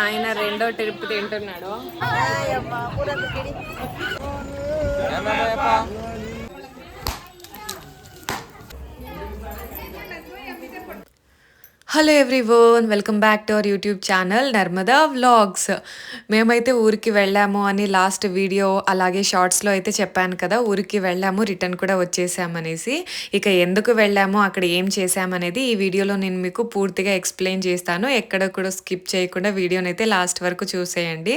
ఆయన రెండో ట్రిప్ తింటున్నాడు. Hello everyone, welcome back to our YouTube channel Narmada vlogs. మేమైతే ఊరికి వెళ్ళాము అని లాస్ట్ వీడియో అలాగే షార్ట్స్లో అయితే చెప్పాను కదా, ఊరికి వెళ్ళాము, రిటర్న్ కూడా వచ్చేసామనేసి. ఇక ఎందుకు వెళ్ళాము, అక్కడ ఏం చేసామనేది ఈ వీడియోలో నేను మీకు పూర్తిగా ఎక్స్ప్లెయిన్ చేస్తాను. ఎక్కడ కూడా స్కిప్ చేయకుండా వీడియోని అయితే లాస్ట్ వరకు చూసేయండి.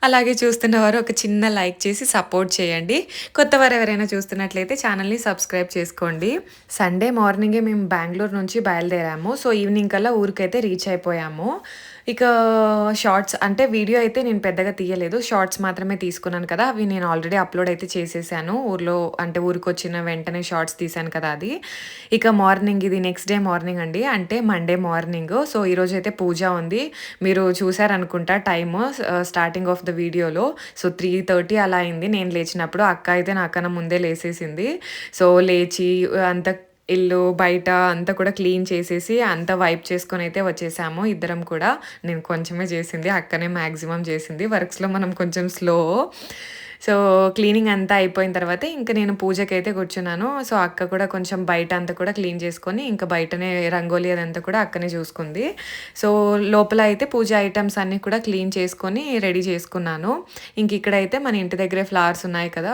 అలాగే చూస్తున్నవారు ఒక చిన్న లైక్ చేసి సపోర్ట్ చేయండి. కొత్తవారు ఎవరైనా చూస్తున్నట్లయితే ఛానల్ని సబ్స్క్రైబ్ చేసుకోండి. సండే మార్నింగే మేము బెంగళూరు నుంచి బయలుదేరాము. సో ఈవినింగ్ కల్లా ఊరికైతే రీచ్ అయిపోయాము. ఇక షార్ట్స్ అంటే వీడియో అయితే నేను పెద్దగా తీయలేదు, షార్ట్స్ మాత్రమే తీసుకున్నాను కదా, అవి నేను ఆల్రెడీ అప్లోడ్ అయితే చేసేసాను. ఊర్లో అంటే ఊరికి వచ్చిన వెంటనే షార్ట్స్ తీసాను కదా అది. ఇక మార్నింగ్, ఇది నెక్స్ట్ డే మార్నింగ్ అండి, అంటే మండే మార్నింగ్. సో ఈరోజు అయితే పూజ ఉంది, మీరు చూసారనుకుంటా టైమ్ స్టార్టింగ్ ఆఫ్ ద వీడియోలో. సో 3:30 అలా అయింది నేను లేచినప్పుడు. అక్క అయితే నాకన్నా ముందే లేసేసింది. సో లేచి అంత ఇల్లు బయట అంతా కూడా క్లీన్ చేసేసి అంతా వైప్ చేసుకొని అయితే వచ్చేసాము ఇద్దరం కూడా. నేను కొంచెమే చేసింది, అక్కనే మ్యాక్సిమం చేసింది. వర్క్స్లో మనం కొంచెం స్లో. సో క్లీనింగ్ అంతా అయిపోయిన తర్వాత ఇంక నేను పూజకైతే కూర్చున్నాను. సో అక్క కూడా కొంచెం బయట అంతా కూడా క్లీన్ చేసుకొని, ఇంకా బయటనే రంగోలీ అదంతా కూడా అక్కనే చూసుకుంది. సో లోపల అయితే పూజ ఐటమ్స్ అన్నీ కూడా క్లీన్ చేసుకొని రెడీ చేసుకున్నాను. ఇంక ఇక్కడైతే మన ఇంటి దగ్గరే ఫ్లవర్స్ ఉన్నాయి కదా,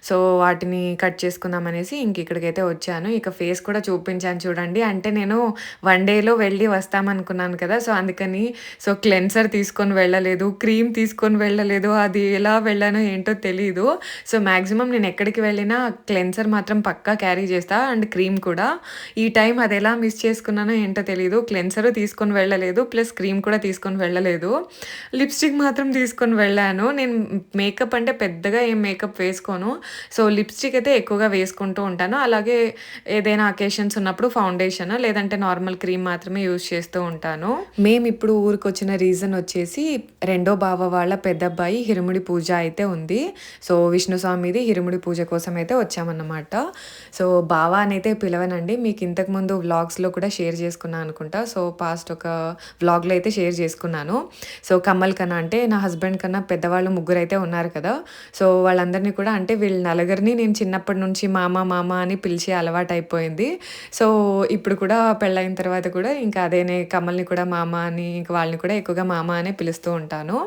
సో వాటిని కట్ చేసుకుందాం అనేసి ఇంక ఇక్కడికైతే వచ్చాను. ఇక ఫేస్ కూడా చూపించాను చూడండి. అంటే నేను 1 డేలో వెళ్ళి వస్తామనుకున్నాను కదా, సో అందుకని సో క్లెన్సర్ తీసుకొని వెళ్ళలేదు, క్రీమ్ తీసుకొని వెళ్ళలేదు. అది ఎలా వెళ్ళానో ఏంటో తెలీదు. సో మ్యాక్సిమం నేను ఎక్కడికి వెళ్ళినా క్లెన్సర్ మాత్రం పక్కా క్యారీ చేస్తా, అండ్ క్రీమ్ కూడా. ఈ టైం అది ఎలా మిస్ చేసుకున్నానో ఏంటో తెలీదు. క్లెన్సర్ తీసుకొని వెళ్ళలేదు, ప్లస్ క్రీమ్ కూడా తీసుకొని వెళ్ళలేదు. లిప్స్టిక్ మాత్రం తీసుకొని వెళ్ళాను. నేను మేకప్ అంటే పెద్దగా ఏం మేకప్ వేసుకోను, సో లిప్స్టిక్ అయితే ఎక్కువగా వేసుకుంటూ ఉంటాను. అలాగే ఏదైనా అకేషన్స్ ఉన్నప్పుడు ఫౌండేషన్ లేదంటే నార్మల్ క్రీమ్ మాత్రమే యూజ్ చేస్తూ ఉంటాను. మేము ఇప్పుడు ఊరికి వచ్చిన రీజన్ వచ్చేసి, రెండో బావ వాళ్ళ పెద్దబ్బాయి హిరుముడి పూజ అయితే ఉంది. సో విష్ణు స్వామిది హిరుముడి పూజ కోసం అయితే వచ్చామన్నమాట. సో బావ అని అయితే పిలవనండి, మీకు ఇంతకుముందు వ్లాగ్స్లో కూడా షేర్ చేసుకున్నాను అనుకుంటా. సో పాస్ట్ ఒక వ్లాగ్లో అయితే షేర్ చేసుకున్నాను. సో కమ్మల్ కన్నా అంటే నా హస్బెండ్ కన్నా పెద్దవాళ్ళు 3 అయితే ఉన్నారు కదా, సో వాళ్ళందరినీ కూడా అంటే వీళ్ళ నలుగురిని నేను చిన్నప్పటి నుంచి మామ మామ అని పిలిచే అలవాటు అయిపోయింది. సో ఇప్పుడు కూడా పెళ్ళైన తర్వాత కూడా ఇంకా అదేనే కమ్మల్ని కూడా మామ అని, ఇంకా వాళ్ళని కూడా ఎక్కువగా మామ అనే పిలుస్తూ ఉంటాను.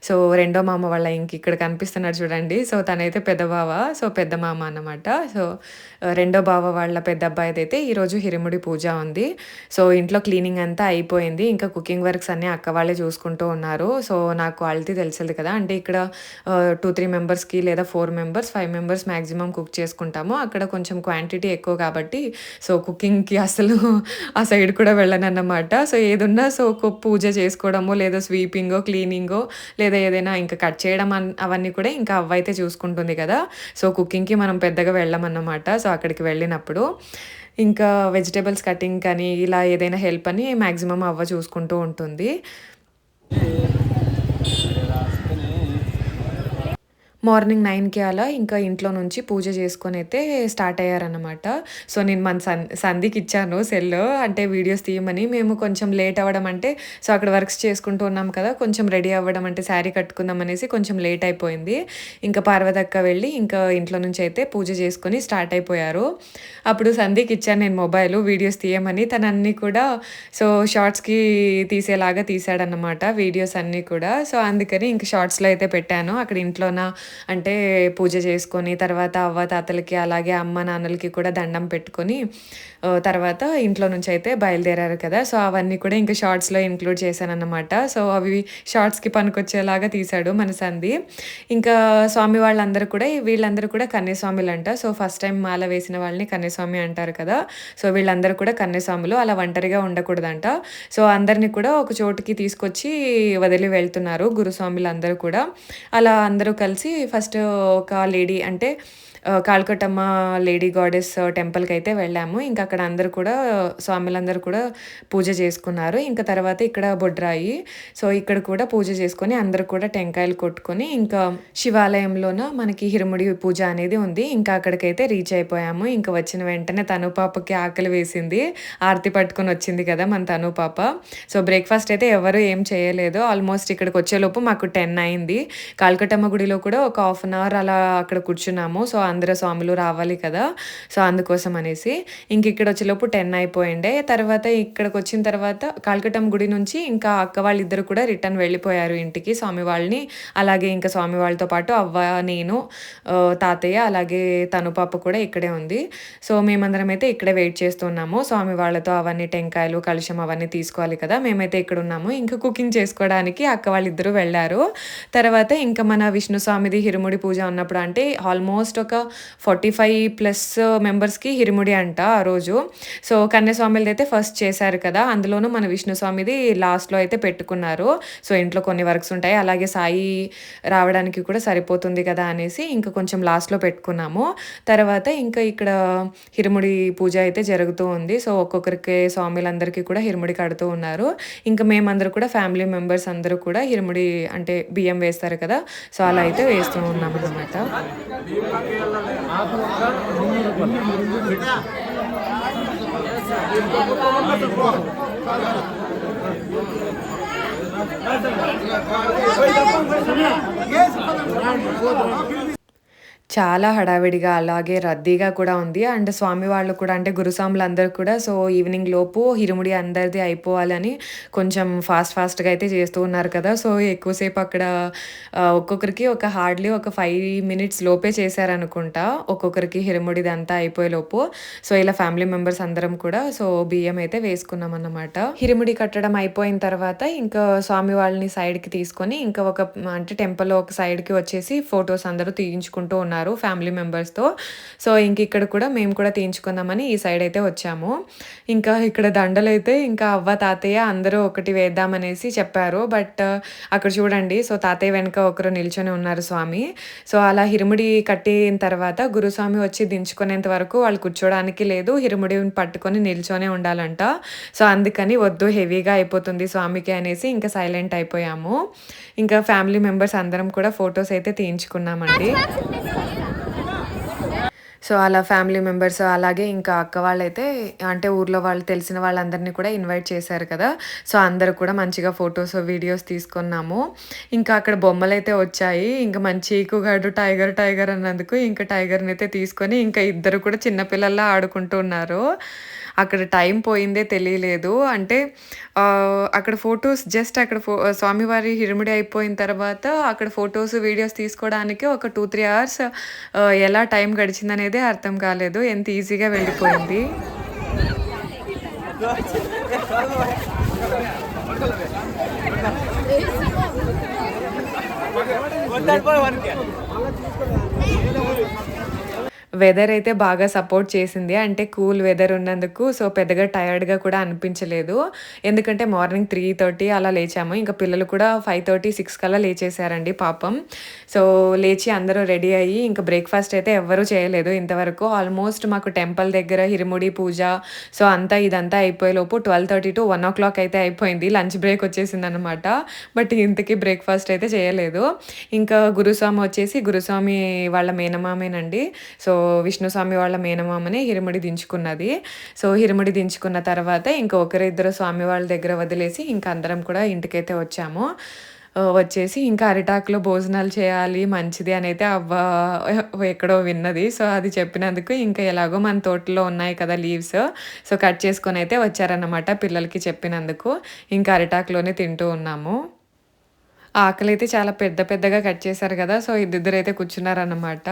సో రెండో మామ వాళ్ళ ఇంక ఇక్కడ కనిపిస్తున్నాడు చూడండి, సో తనైతే పెద్ద బావ, సో పెద్ద మామ అన్నమాట. సో రెండో బావ వాళ్ళ పెద్ద అబ్బాయిదైతే ఈరోజు హిరుముడి పూజ ఉంది. సో ఇంట్లో క్లీనింగ్ అంతా అయిపోయింది, ఇంకా కుకింగ్ వర్క్స్ అన్నీ అక్క వాళ్ళే చూసుకుంటూ ఉన్నారు. సో నాకు క్వాలిటీ తెలిసింది కదా, అంటే ఇక్కడ 2-3 మెంబర్స్కి లేదా 4 మెంబర్స్ 5 మెంబర్స్ మ్యాక్సిమం కుక్ చేసుకుంటాము. అక్కడ కొంచెం క్వాంటిటీ ఎక్కువ కాబట్టి సో కుకింగ్కి అసలు ఆ సైడ్ కూడా వెళ్ళనన్నమాట. సో ఏదున్నా సో పూజ చేసుకోవడమో లేదా స్వీపింగో క్లీనింగో లేదా ఏదైనా ఇంకా కట్ చేయడం అవన్నీ కూడా ఇంకా అవ్వైతే చూసుకుంటుంది కదా. సో కుకింగ్కి మనం పెద్దగా వెళ్ళమన్నమాట. సో అక్కడికి వెళ్ళినప్పుడు ఇంకా వెజిటేబుల్స్ కటింగ్ కానీ ఇలా ఏదైనా హెల్ప్ అని మ్యాక్సిమం అవ్వ చూసుకుంటూ ఉంటుంది. మార్నింగ్ 9కి అలా ఇంకా ఇంట్లో నుంచి పూజ చేసుకొని అయితే స్టార్ట్ అయ్యారన్నమాట. సో నేను మన సంధికి ఇచ్చాను సెల్, అంటే వీడియోస్ తీయమని. మేము కొంచెం లేట్ అవ్వడం అంటే, సో అక్కడ వర్క్స్ చేసుకుంటూ ఉన్నాం కదా, కొంచెం రెడీ అవ్వడం అంటే శారీ కట్టుకుందాం అనేసి కొంచెం లేట్ అయిపోయింది. ఇంకా పార్వతక్క వెళ్ళి ఇంకా ఇంట్లో నుంచి అయితే పూజ చేసుకొని స్టార్ట్ అయిపోయారు. అప్పుడు సంధికి ఇచ్చాను నేను మొబైల్ వీడియోస్ తీయమని. తను అన్నీ కూడా సో షార్ట్స్కి తీసేలాగా తీసాడనమాట వీడియోస్ అన్నీ కూడా. సో అందుకని ఇంక షార్ట్స్లో అయితే పెట్టాను. అక్కడ ఇంట్లోన అంటే పూజ చేసుకొని తర్వాత అవ్వ తాతలకి అలాగే అమ్మ నాన్నలకి కూడా దండం పెట్టుకొని తర్వాత ఇంట్లో నుంచి అయితే బయలుదేరారు కదా, సో అవన్నీ కూడా ఇంకా షార్ట్స్లో ఇంక్లూడ్ చేశానన్నమాట. సో అవి షార్ట్స్కి పనికొచ్చేలాగా తీశాడు మన సంధి. ఇంకా స్వామి వాళ్ళందరూ కూడా వీళ్ళందరూ కూడా కన్యస్వాములు అంట. సో ఫస్ట్ టైం మాల వేసిన వాళ్ళని కన్యస్వామి అంటారు కదా, సో వీళ్ళందరూ కూడా కన్యస్వాములు, అలా ఒంటరిగా ఉండకూడదంట. సో అందరినీ కూడా ఒక చోటుకి తీసుకొచ్చి వదిలి వెళ్తున్నారు గురుస్వాములు అందరూ కూడా. అలా అందరూ కలిసి ఫస్ట్ ఒక లేడీ అంటే కాళకట్టమ్మ లేడీ గాడెస్ టెంపుల్‌కి అయితే వెళ్ళాము. ఇంక అక్కడ అందరూ కూడా స్వాములందరూ కూడా పూజ చేసుకున్నారు. ఇంక తర్వాత ఇక్కడ బొడ్రాయి. సో, ఇక్కడ కూడా పూజ చేసుకొని అందరూ కూడా టెంకాయలు కొట్టుకొని ఇంకా శివాలయంలోన మనకి ఇరుముడి పూజ అనేది ఉంది. ఇంకా అక్కడికైతే రీచ్ అయిపోయాము. ఇంక వచ్చిన వెంటనే తను పాపకి ఆకలి వేసింది. ఆరతి పట్టుకొని వచ్చింది కదా! మన తను పాప. సో, బ్రేక్‌ఫాస్ట్ అయితే ఎవరు ఏం చేయలేదు. ఆల్మోస్ట్ ఇక్కడికొచ్చేలోపు మాకు 10 అయింది. కాళకట్టమ్మ గుడిలో కూడా ఒక హాఫ్ అన్ అవర్ అలా అక్కడ కూర్చున్నాము. సో, అందరు స్వాములు రావాలి కదా! సో, అందుకోసం అనేసి. ఇక్కడ వచ్చేలోపు 10 అయిపోయిండే. తర్వాత ఇక్కడికొచ్చిన తర్వాత కాళకట్టమ్మ గుడి నుంచి ఇంకా అక్క వాళ్ళిద్దరు కూడా రిటర్న్ వెళ్ళిపోయారు ఇంటికి స్వామి వాళ్ళని. అలాగే ఇంకా స్వామి వాళ్ళతో పాటు అవ్వ, నేను, తాతయ్య అలాగే తను పాప కూడా ఇక్కడే ఉంది. సో, మేమందరం అయితే ఇక్కడే వెయిట్ చేస్తున్నాము. స్వామి వాళ్ళతో అవన్నీ టెంకాయలు, కలశం అవన్నీ తీసుకోవాలి కదా! మేమైతే ఇక్కడున్నాము. ఇంకా కుకింగ్ చేసుకోవడానికి అక్క వాళ్ళిద్దరూ వెళ్లారు. తర్వాత ఇంకా మన విష్ణు స్వామిది ఇరుముడి పూజ ఉన్నప్పుడు అంటే ఆల్మోస్ట్ ఒక 45+ మెంబర్స్‌కి ఇరుముడి అంట ఆ రోజు. సో, కన్యాస్వామిలదైతే ఫస్ట్ చేశారు కదా! అందులోనూ మన విష్ణు స్వామిది లాస్ట్‌లో అయితే పెట్టుకున్నారు. సో, ఇంట్లో కొన్ని వర్క్స్ ఉంటాయి. అలాగే సాయి రావడానికి కూడా సరిపోతుంది కదా అనేసి ఇంకా కొంచెం లాస్ట్‌లో పెట్టుకున్నాము. తర్వాత ఇంకా ఇక్కడ ఇరుముడి పూజ అయితే జరుగుతూ ఉంది. సో, ఒక్కొక్కరికి స్వాములందరికీ కూడా ఇరుముడి కడుతూ ఉన్నారు. ఇంకా మేమందరూ కూడా ఫ్యామిలీ మెంబర్స్ అందరూ కూడా ఇరుముడి అంటే బియ్యం వేస్తారు కదా! సో, అలా అయితే వేస్తూ ఉన్నామన్నమాట. చాలా హడావిడిగా అలాగే రద్దీగా కూడా ఉంది. అండ్ స్వామి వాళ్ళు కూడా అంటే గురుస్వాములందరూ కూడా సో, ఈవినింగ్ లోపు ఇరుముడి అందరిది అయిపోవాలని కొంచెం ఫాస్ట్‌గా అయితే చేస్తూ ఉన్నారు కదా! సో, ఎక్కువసేపు అక్కడ ఒక్కొక్కరికి ఒక హార్డ్‌లీ ఒక 5 మినిట్స్ లోపే చేశారనుకుంటా. ఒక్కొక్కరికి ఇరుముడిదంతా అయిపోయేలోపు. సో, ఇలా ఫ్యామిలీ మెంబర్స్ అందరం కూడా సో, బియ్యం అయితే వేసుకున్నామన్నమాట. ఇరుముడి కట్టడం అయిపోయిన తర్వాత ఇంకా స్వామి వాళ్ళని సైడ్‌కి తీసుకొని ఇంకా అంటే టెంపుల్ ఒక సైడ్‌కి వచ్చేసి ఫోటోస్ అందరూ తీయించుకుంటూ ఉన్నారు ఫ్యామిలీ మెంబర్స్‌తో. సో, ఇక్కడ కూడా మేము కూడా తీయించుకుందామని ఈ సైడ్ అయితే వచ్చాము. ఇంకా ఇక్కడ దండలైతే ఇంకా అవ్వ, తాతయ్య అందరూ ఒకటి వేద్దామనేసి చెప్పారు. బట్ అక్కడ చూడండి సో, తాతయ్య వెనక ఒకరు నిల్చొని ఉన్నారు స్వామి. సో, అలా ఇరుముడి కట్టిన తర్వాత గురుస్వామి వచ్చి దించుకునేంత వరకు వాళ్ళు కూర్చోడానికి లేదు. ఇరుముడిని పట్టుకొని నిల్చొనే ఉండాలంట. సో, అందుకని వద్దు హెవీగా అయిపోతుంది స్వామికి అనేసి ఇంకా సైలెంట్ అయిపోయాము. ఇంకా ఫ్యామిలీ మెంబర్స్ అందరం కూడా ఫోటోస్ అయితే తీయించుకున్నామండి. సో, అలా ఫ్యామిలీ మెంబర్స్ అలాగే ఇంకా అక్క వాళ్ళైతే అంటే ఊర్లో వాళ్ళు తెలిసిన వాళ్ళందరినీ కూడా ఇన్వైట్ చేశారు కదా! సో, అందరూ కూడా మంచిగా ఫోటోస్, వీడియోస్ తీసుకున్నాము. ఇంకా అక్కడ బొమ్మలైతే వచ్చాయి. ఇంకా మన చీకుగాడు టైగర్ అన్నందుకు ఇంకా టైగర్‌నైతే తీసుకొని ఇంకా ఇద్దరు కూడా చిన్న పిల్లల్లా ఆడుకుంటూ ఉన్నారు. అక్కడ టైం పోయిందే తెలియలేదు. అంటే అక్కడ ఫోటోస్ జస్ట్ అక్కడ స్వామివారి ఇరుముడి అయిపోయిన తర్వాత అక్కడ ఫోటోస్, వీడియోస్ తీసుకోవడానికి ఒక 2, 3 అవర్స్ ఎలా టైం గడిచిందనేదే అర్థం కాలేదు. ఎంత ఈజీగా వెళ్ళిపోయింది. వెదర్ అయితే బాగా సపోర్ట్ చేసింది. అంటే కూల్ వెదర్ ఉన్నందుకు సో, పెద్దగా టయర్డ్‌గా కూడా అనిపించలేదు. ఎందుకంటే మార్నింగ్ 3:30 అలా లేచాము. ఇంకా పిల్లలు కూడా 5:30, 6 కల్లా లేచేశారండి పాపం. సో, లేచి అందరూ రెడీ అయ్యి ఇంకా బ్రేక్‌ఫాస్ట్ అయితే ఎవ్వరూ చేయలేదు ఇంతవరకు. ఆల్మోస్ట్ మాకు టెంపుల్ దగ్గర ఇరుముడి పూజ సో, ఇదంతా అయిపోయేలోపు 12:30 to 1:00 అయితే అయిపోయింది. లంచ్ బ్రేక్ వచ్చేసిందనమాట. బట్ ఇంతకీ బ్రేక్‌ఫాస్ట్ అయితే చేయలేదు. ఇంకా గురుస్వామి వచ్చేసి గురుస్వామి వాళ్ళ మేనమామేనండి. సో, విష్ణుస్వామి వాళ్ళ మేనమామనే ఇరుముడి దించుకున్నది. సో, ఇరుముడి దించుకున్న తర్వాత ఇంకా ఒకరిద్దరు స్వామి వాళ్ళ దగ్గర వదిలేసి ఇంకా అందరం కూడా ఇంటికైతే వచ్చాము. వచ్చేసి ఇంకా అరిటాకులో భోజనాలు చేయాలి మంచిది అనైతే అవ్వ ఎక్కడో విన్నది. సో, అది చెప్పినందుకు ఇంకా ఎలాగో మన తోటలో ఉన్నాయి కదా లీవ్స్. సో, కట్ చేసుకొనైతే వచ్చారన్నమాట పిల్లలకి చెప్పినందుకు. ఇంకా అరిటాకులోనే తింటూ ఉన్నాము. ఆకలైతే చాలా పెద్దగా కట్ చేశారు గదా! సో, ఇద్దరైతే కూర్చున్నారన్నమాట.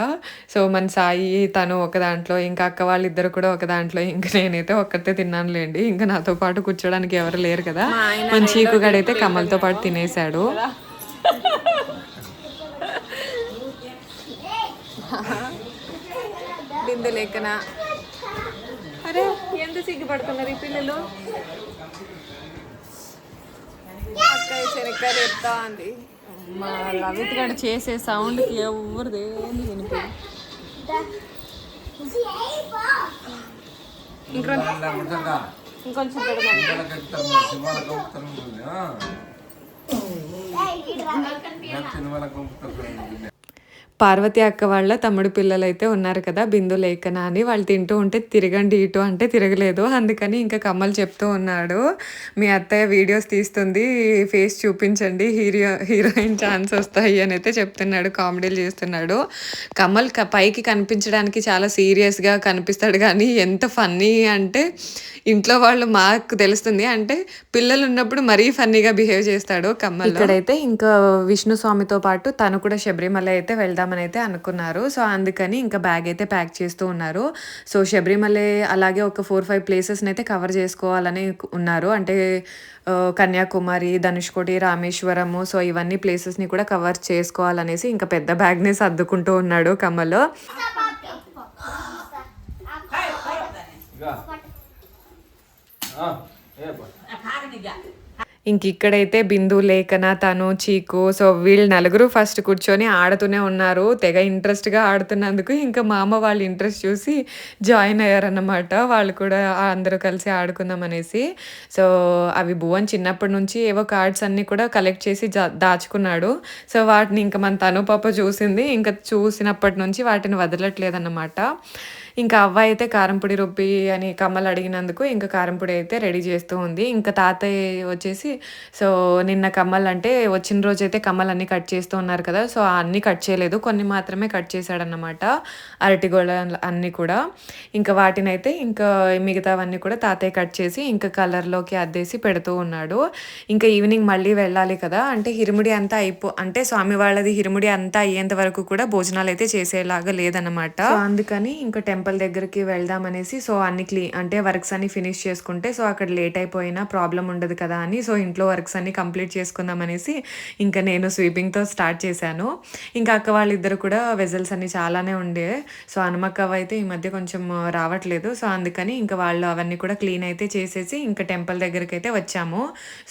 సో, మన సాయి తను ఒక దాంట్లో, ఇంకా అక్క వాళ్ళిద్దరు కూడా ఒక దాంట్లో, ఇంక నేనైతే ఒక్కతే తిన్నానులేండి. ఇంక నాతో పాటు కూర్చోడానికి ఎవరు లేరు కదా! మన చీకుగాడైతే కమల్‌తో పాటు తినేసాడు. బిందె లేకన అరే ఎంత సిగ్గుపడుతున్నారు ఈ పిల్లలు. అక్క శనక్కాయలు ఎత్తా అంది. మా రవిత్ గడ చేసే సౌండ్కి ఎవరిది ఏంది వినిపి ఇంకొంచెం పార్వతి అక్క వాళ్ళ తమ్ముడు పిల్లలు అయితే ఉన్నారు కదా, బిందు లేఖన అని. వాళ్ళు తింటూ ఉంటే తిరగండి ఇటు అంటే తిరగలేదు. అందుకని ఇంకా కమ్మలు చెప్తూ ఉన్నాడు, మీ అత్తయ్య వీడియోస్ తీస్తుంది, ఫేస్ చూపించండి, హీరోయిన్ ఛాన్స్ వస్తాయి అని అయితే చెప్తున్నాడు, కామెడీలు చేస్తున్నాడు. కమల్ పైకి కనిపించడానికి చాలా సీరియస్గా కనిపిస్తాడు, కానీ ఎంత ఫన్నీ అంటే ఇంట్లో వాళ్ళు మాకు తెలుస్తుంది, అంటే పిల్లలు ఉన్నప్పుడు మరీ ఫన్నీగా బిహేవ్ చేస్తాడు కమల్. ఇక్కడైతే ఇంకా విష్ణు స్వామితో పాటు తను కూడా శబరిమల అయితే వెళ్దామని అయితే అనుకున్నారు. సో అందుకని ఇంకా బ్యాగ్ అయితే ప్యాక్ చేస్తూ ఉన్నారు. సో శబరిమల అలాగే ఒక 4-5 ప్లేసెస్ని అయితే కవర్ చేసుకోవాలని ఉన్నారు, అంటే కన్యాకుమారి, ధనుష్కోటి, రామేశ్వరము, సో ఇవన్నీ ప్లేసెస్ని కూడా కవర్ చేసుకోవాలనేసి ఇంకా పెద్ద బ్యాగ్ని సర్దుకుంటూ ఉన్నాడు కమల్. ఇంక ఇక్కడైతే బిందు, లేఖన, తను, చీకు, సో వీళ్ళు నలుగురు ఫస్ట్ కూర్చొని ఆడుతూనే ఉన్నారు. తెగ ఇంట్రెస్ట్గా ఆడుతున్నందుకు ఇంకా మా అమ్మ వాళ్ళు ఇంట్రెస్ట్ చూసి జాయిన్ అయ్యారన్నమాట. వాళ్ళు కూడా అందరూ కలిసి ఆడుకుందాం అనేసి. సో అవి భువన్ చిన్నప్పటి నుంచి ఏవో కార్డ్స్ అన్నీ కూడా కలెక్ట్ చేసి దాచుకున్నాడు. సో వాటిని ఇంకా మన తను పాప చూసింది, ఇంకా చూసినప్పటి నుంచి వాటిని వదలట్లేదన్నమాట. ఇంకా అవ్వ అయితే కారంపొడి రుబ్బి అని కమ్మలు అడిగినందుకు ఇంకా కారంపొడి అయితే రెడీ చేస్తూ ఉంది. ఇంకా తాతయ్య వచ్చేసి సో నిన్న కమ్మలు అంటే వచ్చిన రోజు అయితే కమ్మలన్నీ కట్ చేస్తూ ఉన్నారు కదా, సో అన్నీ కట్ చేయలేదు, కొన్ని మాత్రమే కట్ చేశాడన్నమాట, అరటిగోళ అన్నీ కూడా. ఇంకా వాటినైతే ఇంకా మిగతావన్నీ కూడా తాతయ్య కట్ చేసి ఇంకా కలర్లోకి అద్దేసి పెడుతూ ఉన్నాడు. ఇంకా ఈవినింగ్ మళ్ళీ వెళ్ళాలి కదా, అంటే హిరుముడి అంతా అంటే స్వామి వాళ్ళది హిరుముడి అంతా అయ్యేంత వరకు కూడా భోజనాలు అయితే చేసేలాగా లేదన్నమాట. అందుకని ఇంకా టెంపుల్ దగ్గరికి వెళ్దాం అనేసి సో అన్ని అంటే వర్క్స్ అన్ని ఫినిష్ చేసుకుంటే సో అక్కడ లేట్ అయిపోయినా ప్రాబ్లం ఉండదు కదా అని సో ఇంట్లో వర్క్స్ అన్ని కంప్లీట్ చేసుకుందాం అనేసి ఇంకా నేను స్వీపింగ్తో స్టార్ట్ చేశాను. ఇంకా అక్క వాళ్ళిద్దరు కూడా వెజల్స్ అన్ని చాలానే ఉండే, సో హనుమక్క అయితే ఈ మధ్య కొంచెం రావట్లేదు, సో అందుకని ఇంకా వాళ్ళు అవన్నీ కూడా క్లీన్ అయితే చేసేసి ఇంకా టెంపుల్ దగ్గరికి అయితే వచ్చాము.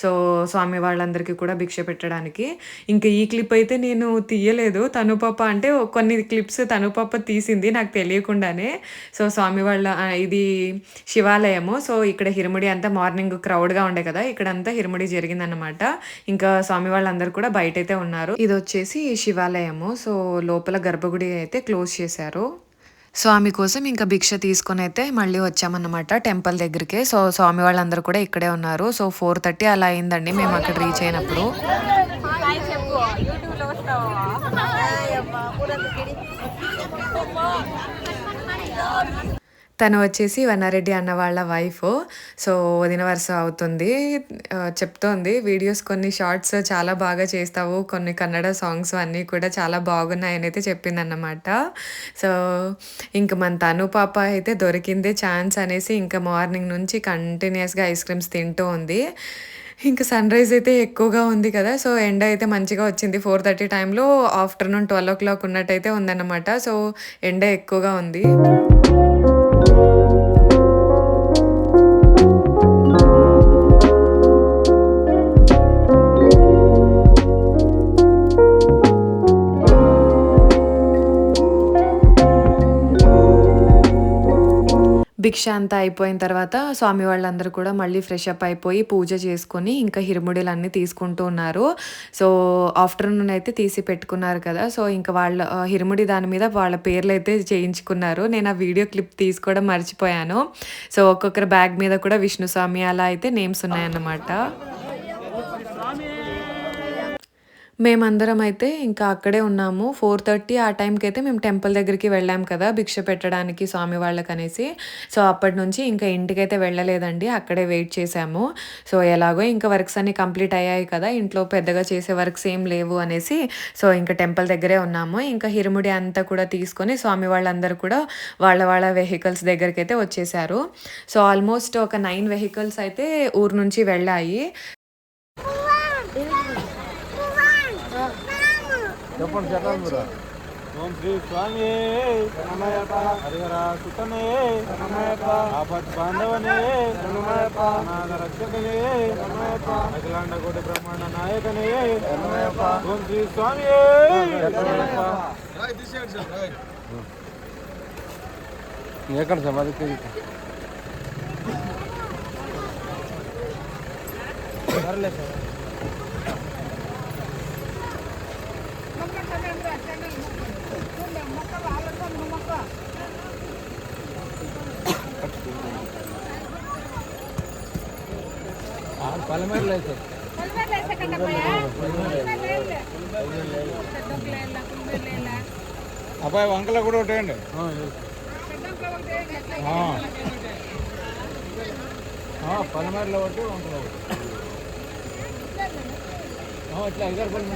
సో స్వామి వాళ్ళందరికీ కూడా భిక్ష పెట్టడానికి. ఇంకా ఈ క్లిప్ అయితే నేను తీయలేదు, తను పాప అంటే కొన్ని క్లిప్స్ తను పాప తీసింది నాకు తెలియకుండానే. సో స్వామి వాళ్ళ ఇది శివాలయము, సో ఇక్కడ హిరుముడి అంతా మార్నింగ్ క్రౌడ్గా ఉండే కదా, ఇక్కడంతా హిరుముడి జరిగిందనమాట. ఇంకా స్వామి వాళ్ళందరూ కూడా బయట అయితే ఉన్నారు. ఇది వచ్చేసి శివాలయము, సో లోపల గర్భగుడి అయితే క్లోజ్ చేశారు. స్వామి కోసం ఇంకా భిక్ష తీసుకొని అయితే మళ్ళీ వచ్చామన్నమాట టెంపుల్ దగ్గరికి. సో స్వామి వాళ్ళందరూ కూడా ఇక్కడే ఉన్నారు. సో 4:30 అలా అయిందండి మేము అక్కడ రీచ్ అయినప్పుడు. తను వచ్చేసి వన్నారెడ్డి అన్న వాళ్ళ వైఫ్, సో వదిన వరుస అవుతుంది. చెప్తోంది వీడియోస్ కొన్ని షార్ట్స్ చాలా బాగా చేస్తావు, కొన్ని కన్నడ సాంగ్స్ అన్నీ కూడా చాలా బాగున్నాయని అయితే చెప్పిందన్నమాట. సో ఇంక మన తను పాప అయితే దొరికిందే ఛాన్స్ అనేసి ఇంకా మార్నింగ్ నుంచి కంటిన్యూస్గా ఐస్ క్రీమ్స్ తింటూ ఉంది. ఇంకా సన్ రైజ్ అయితే ఎక్కువగా ఉంది కదా, సో ఎండ అయితే మంచిగా వచ్చింది. 4:30 టైంలో ఆఫ్టర్నూన్ 12 o'clock ఉన్నట్టయితే ఉందన్నమాట. సో ఎండ ఎక్కువగా ఉంది. భిక్ష అంతా అయిపోయిన తర్వాత స్వామి వాళ్ళందరూ కూడా మళ్ళీ ఫ్రెష్ అప్ అయిపోయి పూజ చేసుకొని ఇంకా హిరుముడిలన్నీ తీసుకుంటూ ఉన్నారు. సో ఆఫ్టర్నూన్ అయితే తీసి పెట్టుకున్నారు కదా, సో ఇంకా వాళ్ళ హిరుముడి దాని మీద వాళ్ళ పేర్లు అయితే చేయించుకున్నారు. నేను ఆ వీడియో క్లిప్ తీసుకోవడం మర్చిపోయాను. సో ఒక్కొక్కరి బ్యాగ్ మీద కూడా విష్ణు స్వామి అలా అయితే నేమ్స్ ఉన్నాయన్నమాట. మేమందరం అయితే ఇంకా అక్కడే ఉన్నాము. 4:30 ఆ టైంకి అయితే మేము టెంపుల్ దగ్గరికి వెళ్ళాం కదా భిక్ష పెట్టడానికి స్వామి వాళ్ళకనేసి. సో అప్పటి నుంచి ఇంకా ఇంటికైతే వెళ్ళలేదండి, అక్కడే వెయిట్ చేసాము. సో ఎలాగో ఇంకా వర్క్స్ అన్నీ కంప్లీట్ అయ్యాయి కదా, ఇంట్లో పెద్దగా చేసే వర్క్స్ ఏం లేవు అనేసి సో ఇంకా టెంపుల్ దగ్గరే ఉన్నాము. ఇంకా హిరుముడి అంతా కూడా తీసుకొని స్వామి వాళ్ళందరూ కూడా వాళ్ళ వెహికల్స్ దగ్గరికి అయితే వచ్చేసారు. సో ఆల్మోస్ట్ ఒక 9 వెహికల్స్ అయితే ఊరు నుంచి వెళ్ళాయి. చెప్పండి చెప్పండి బ్రో. ఓం శ్రీ స్వామి హరిహర సుతనే ఆపత్ బాంధవనే అనాథ రక్షకనే అఖిలాండ కోటి బ్రహ్మాండ నాయకనే ఓం శ్రీ స్వామి ఎక్కడ సమాధికి పలమేరలో అయితే అబ్బాయి వంకలో కూడా ఉంటాయండి పలమేరలో ఒకటి వంకలో ఒకటి ఇట్లా 5 రూపాయలు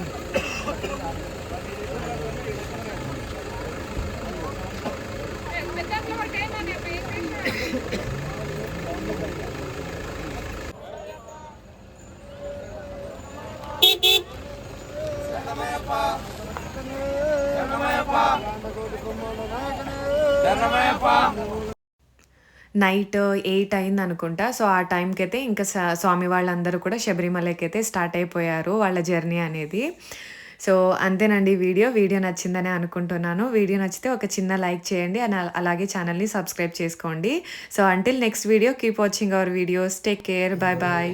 నైట్ 8 అయింది అనుకుంటా. సో ఆ టైంకి అయితే ఇంకా స్వామి వాళ్ళందరూ కూడా శబరిమలకి అయితే స్టార్ట్ అయిపోయారు వాళ్ళ జర్నీ అనేది. సో అంతేనండి వీడియో నచ్చిందనే అనుకుంటున్నాను. వీడియో నచ్చితే ఒక చిన్న లైక్ చేయండి అండ్ అలాగే ఛానల్ని సబ్స్క్రైబ్ చేసుకోండి. So until next video keep watching our videos. Take care. Bye bye.